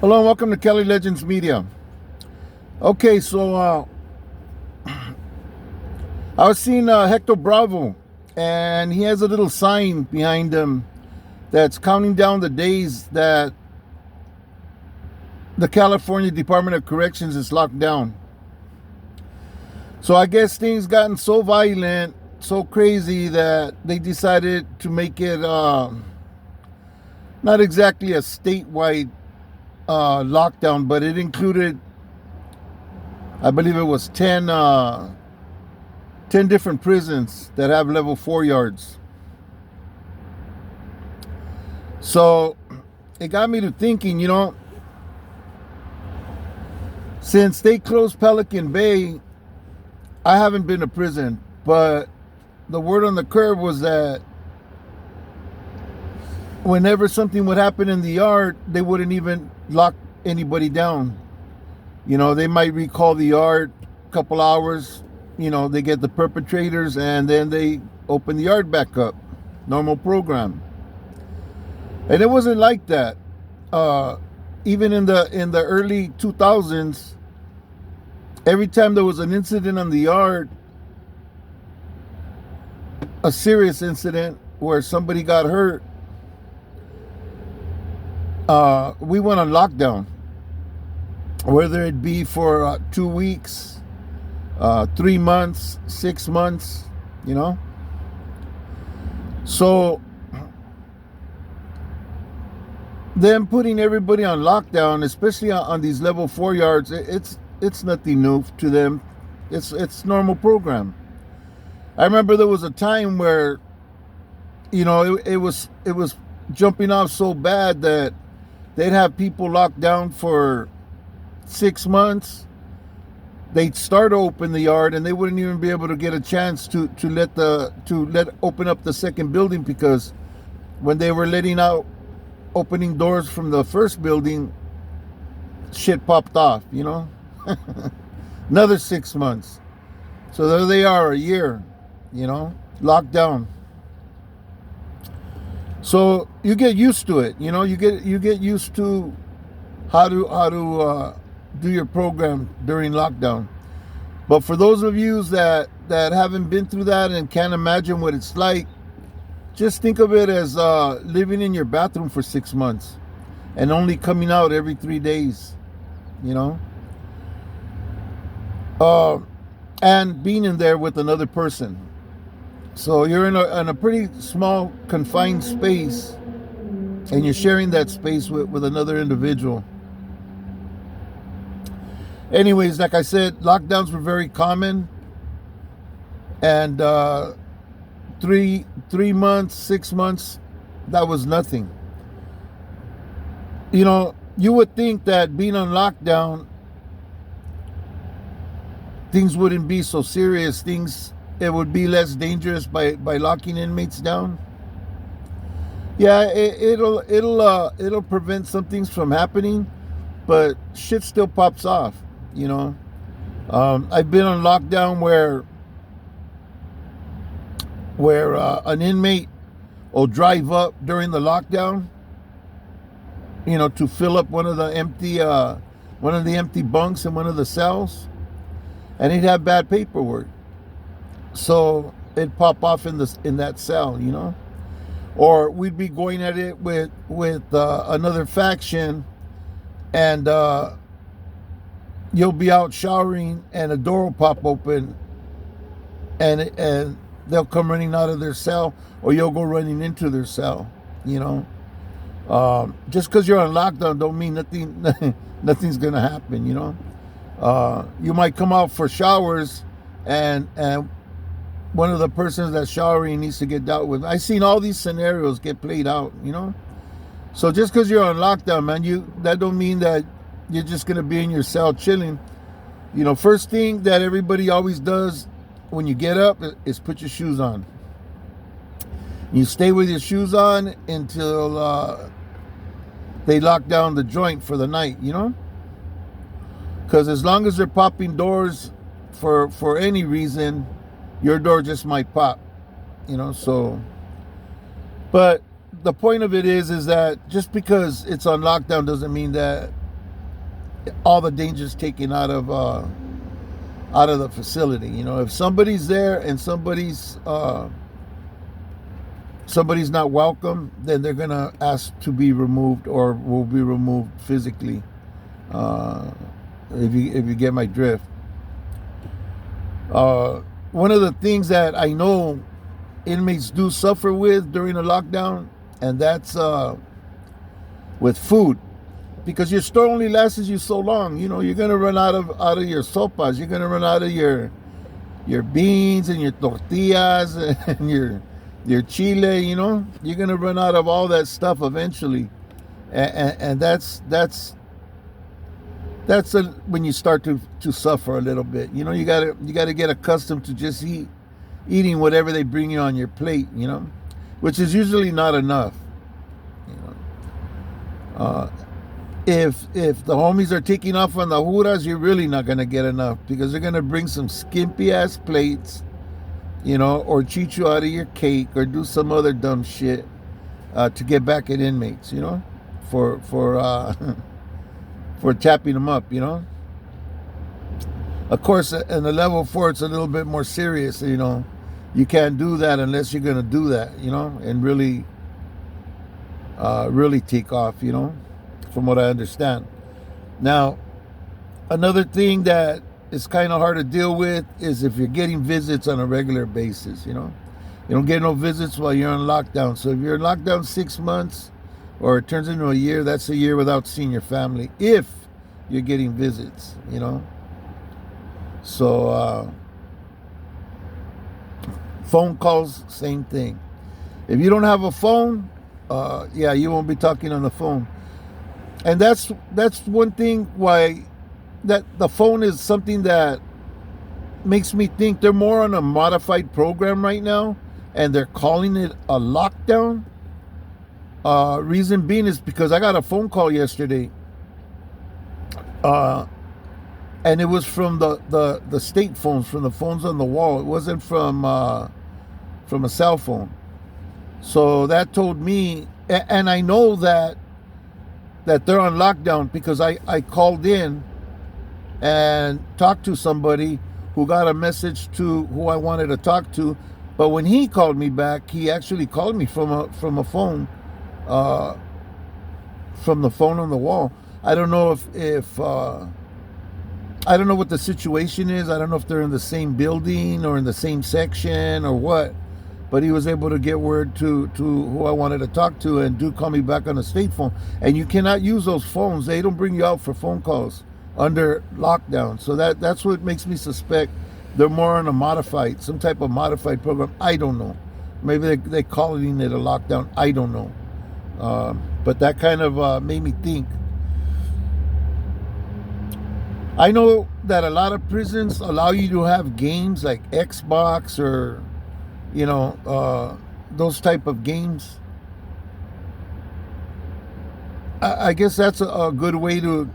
Hello and welcome to Kelly Legends Media. Okay, so I was seeing Hector Bravo, and he has a little sign behind him that's counting down the days that the California Department of Corrections is locked down. So I guess things gotten so violent, so crazy that they decided to make it not exactly a statewide lockdown, but it included, I believe it was 10 different prisons that have level 4 yards. So it got me to thinking, since they closed Pelican Bay, I haven't been to prison, but the word on the curb was that whenever something would happen in the yard, they wouldn't even lock anybody down. They might recall the yard a couple hours, they get the perpetrators, and then they open the yard back up. Normal program. And it wasn't like that. Even in the early 2000s, every time there was an incident on the yard, a serious incident where somebody got hurt, we went on lockdown. Whether it be for 2 weeks, 3 months, 6 months, So them putting everybody on lockdown, especially on these level 4 yards, it's nothing new to them. It's normal program. I remember there was a time where, it was jumping off so bad that they'd have people locked down for 6 months. They'd start to open the yard, and they wouldn't even be able to get a chance to let open up the second building, because when they were letting out opening doors from the first building, shit popped off. Another 6 months. So there they are, a year, locked down. So you get used to it, you get used to how to do your program during lockdown. But for those of you that haven't been through that and can't imagine what it's like, just think of it as living in your bathroom for 6 months and only coming out every 3 days, and being in there with another person. So you're in a pretty small, confined space, and you're sharing that space with another individual. Anyways, like I said, lockdowns were very common, and 3 months, 6 months, that was nothing. You would think that being on lockdown, things wouldn't be so serious. It would be less dangerous by locking inmates down. Yeah, it'll prevent some things from happening, but shit still pops off. I've been on lockdown where an inmate will drive up during the lockdown, to fill up one of the empty bunks in one of the cells, and he'd have bad paperwork, so it'd pop off in that cell, or we'd be going at it with another faction, and you'll be out showering and a door will pop open, and they'll come running out of their cell, or you'll go running into their cell. Just because you're on lockdown don't mean nothing's gonna happen. You might come out for showers, and one of the persons that's showering needs to get dealt with. I've seen all these scenarios get played out. So just because you're on lockdown, man, that don't mean that you're just gonna be in your cell chilling. First thing that everybody always does when you get up is put your shoes on. You stay with your shoes on until they lock down the joint for the night, because as long as they're popping doors for any reason, your door just might pop, so. But the point of it is that just because it's on lockdown doesn't mean that all the danger's taken out of the facility. You know, if somebody's there and somebody's not welcome, then they're gonna ask to be removed or will be removed physically. If you get my drift. One of the things that I know inmates do suffer with during a lockdown, and that's with food, because your store only lasts you so long. You know, you're gonna run out of your sopas. You're gonna run out of your beans and your tortillas and your chile. You know, you're gonna run out of all that stuff eventually, and that's when you start to suffer a little bit. You know, you gotta get accustomed to just eating whatever they bring you on your plate. You know, which is usually not enough. You know, if the homies are taking off on the juras, you're really not gonna get enough, because they're gonna bring some skimpy ass plates. You know, or cheat you out of your cake, or do some other dumb shit to get back at inmates. You know, for for tapping them up, you know. Of course, in the level 4, it's a little bit more serious. You know, you can't do that unless you're gonna do that, you know, and really take off, you know, from what I understand. Now, another thing that is kind of hard to deal with is if you're getting visits on a regular basis. You know, you don't get no visits while you're on lockdown. So if you're in lockdown 6 months, or it turns into a year, that's a year without seeing your family, if you're getting visits, you know. So phone calls, same thing. If you don't have a phone, yeah, you won't be talking on the phone. And that's one thing why that the phone is something that makes me think they're more on a modified program right now, and they're calling it a lockdown. Reason being is because I got a phone call yesterday, and it was from the state phones, from the phones on the wall. It wasn't from a cell phone. So that told me, and I know that they're on lockdown, because I called in and talked to somebody who got a message to who I wanted to talk to, but when he called me back, he actually called me from a phone. From the phone on the wall. I don't know if I don't know what the situation is. I don't know if they're in the same building or in the same section or what, but he was able to get word to who I wanted to talk to, and do call me back on a state phone. And you cannot use those phones. They don't bring you out for phone calls under lockdown. So that's what makes me suspect they're more on a some type of modified program. I don't know. Maybe they're calling it a lockdown. I don't know. But that kind of made me think. I know that a lot of prisons allow you to have games like Xbox, or, you know, those type of games. I guess that's a good way to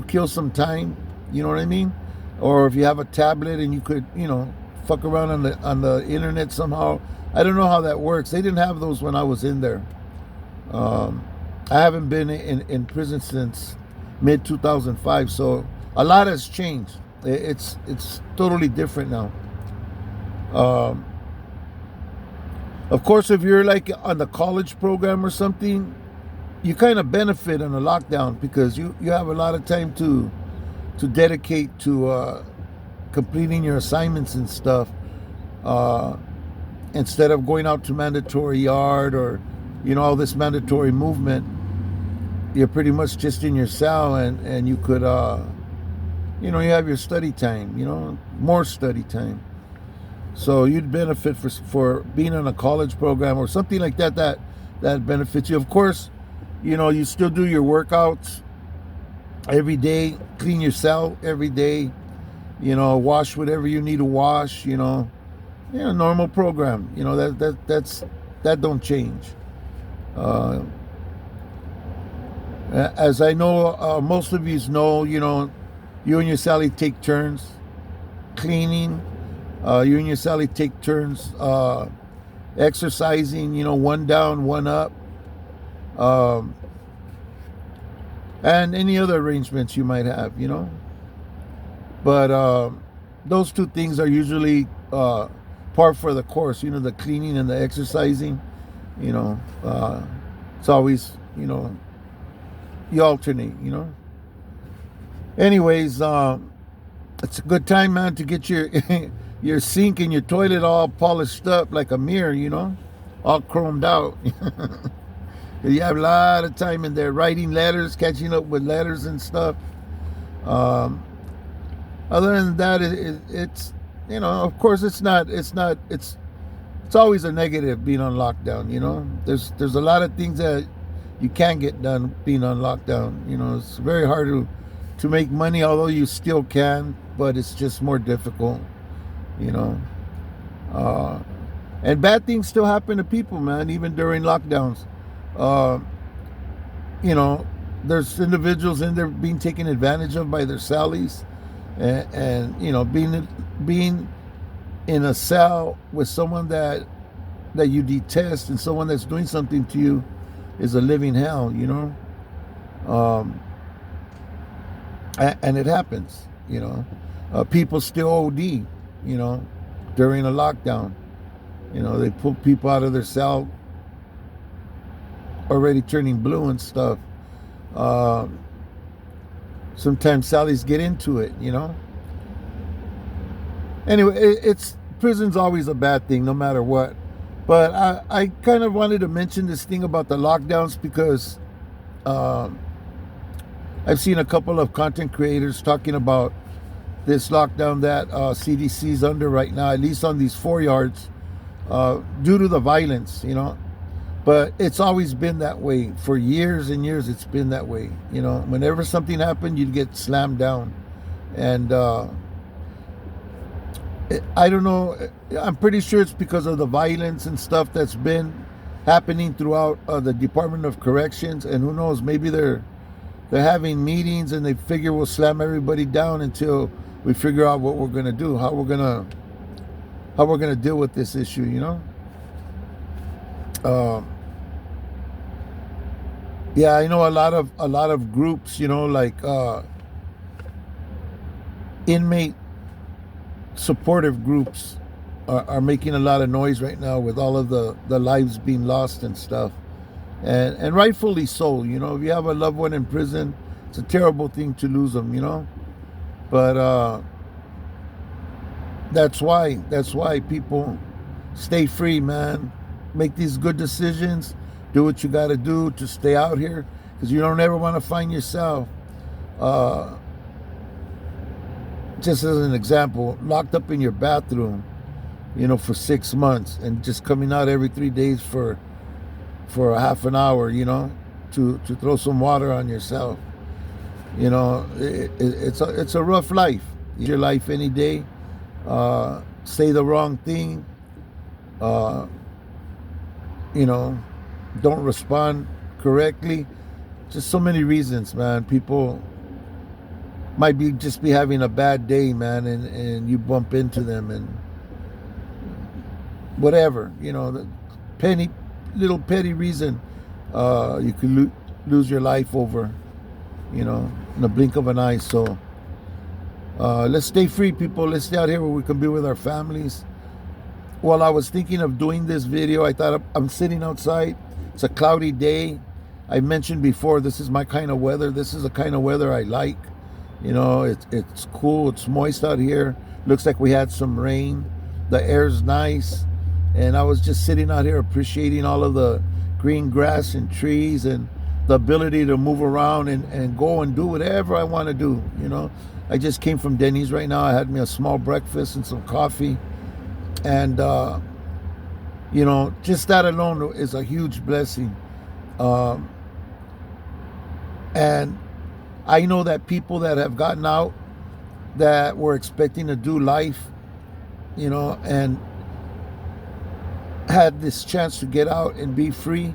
kill some time. You know what I mean? Or if you have a tablet and you could, you know, fuck around on the internet somehow. I don't know how that works. They didn't have those when I was in there. I haven't been in prison since mid 2005, so a lot has changed. It's totally different now. Of course, if you're like on the college program or something, you kind of benefit on a lockdown, because you have a lot of time to dedicate to completing your assignments and stuff, instead of going out to mandatory yard, or, you know, all this mandatory movement. You're pretty much just in your cell, and you could, you know, you have your study time, you know, more study time. So you'd benefit for being on a college program or something like that benefits you. Of course, you know, you still do your workouts every day, clean your cell every day, you know, wash whatever you need to wash, you know, normal program. You know, that don't change. As I know, most of you know, you and your Sally take turns cleaning. You and your Sally take turns exercising, you know, one down, one up. and any other arrangements you might have, But those two things are usually par for the course, the cleaning and the exercising. It's always, you alternate. Anyways, it's a good time, man, to get your your sink and your toilet all polished up like a mirror, all chromed out. You have a lot of time in there writing letters, catching up with letters and stuff. Other than that, it's of course it's always a negative being on lockdown. There's a lot of things that you can't get done being on lockdown. It's very hard to make money, although you still can, but it's just more difficult. And bad things still happen to people, man, even during lockdowns. There's individuals in there being taken advantage of by their Sallies, and being in a cell with someone that you detest and someone that's doing something to you is a living hell, and it happens, people still OD, during a lockdown. They pull people out of their cell already turning blue and stuff. Sometimes Sallies get into it, Anyway, prison's always a bad thing, no matter what. But I kind of wanted to mention this thing about the lockdowns because I've seen a couple of content creators talking about this lockdown that CDC's under right now, at least on these 4 yards, due to the violence, But it's always been that way. For years and years, it's been that way. Whenever something happened, you'd get slammed down. And I don't know. I'm pretty sure it's because of the violence and stuff that's been happening throughout the Department of Corrections. And who knows, maybe they're having meetings and they figure we'll slam everybody down until we figure out what we're going to do, how we're going to deal with this issue, Yeah, I know a lot of groups, like inmate supportive groups are making a lot of noise right now with all of the lives being lost and stuff, and rightfully so. If you have a loved one in prison, it's a terrible thing to lose them, But that's why people stay free, man. Make these good decisions. Do what you got to do to stay out here, because you don't ever want to find yourself, just as an example, locked up in your bathroom, for 6 months, and just coming out every 3 days for a half an hour, to throw some water on yourself. It's a rough life. Your life any day. Say the wrong thing. Don't respond correctly. Just so many reasons, man. People might just be having a bad day, man, and you bump into them and whatever, the little petty reason you could lose your life over, in the blink of an eye. So let's stay free, people. Let's stay out here where we can be with our families. While I was thinking of doing this video, I thought, I'm sitting outside. It's a cloudy day. I mentioned before, this is my kind of weather. This is the kind of weather I like. It's cool. It's moist out here. Looks like we had some rain. The air's nice. And I was just sitting out here appreciating all of the green grass and trees and the ability to move around and go and do whatever I want to do. I just came from Denny's right now. I had me a small breakfast and some coffee. And, just that alone is a huge blessing. And I know that people that have gotten out that were expecting to do life, and had this chance to get out and be free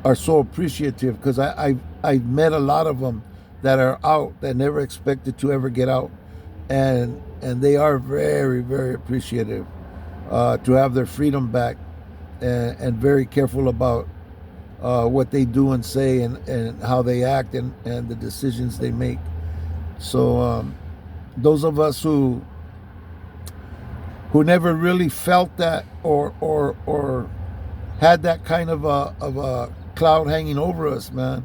are so appreciative, because I've met a lot of them that are out that never expected to ever get out. And they are very, very appreciative to have their freedom back, and very careful about what they do and say, and how they act, and the decisions they make. So those of us who never really felt that, or had that kind of a cloud hanging over us, man,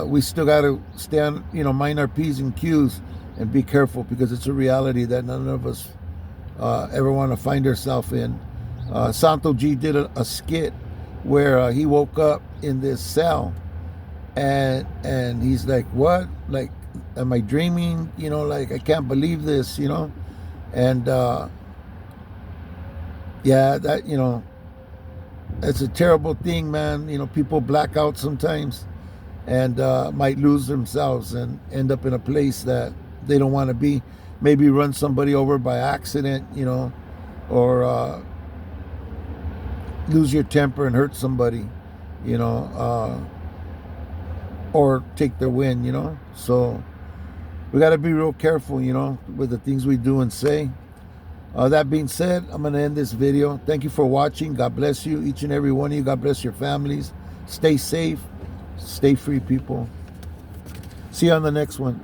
we still got to stand, mind our P's and Q's and be careful, because it's a reality that none of us ever want to find ourselves in. Santo G did a skit where he woke up in this cell, and he's like, what? Like, am I dreaming? Like, I can't believe this, and yeah, that, it's a terrible thing, man. People black out sometimes, and might lose themselves and end up in a place that they don't want to be. Maybe run somebody over by accident, or lose your temper and hurt somebody, or take their win, So we got to be real careful, with the things we do and say. That being said, I'm going to end this video. Thank you for watching. God bless you, each and every one of you. God bless your families. Stay safe. Stay free, people. See you on the next one.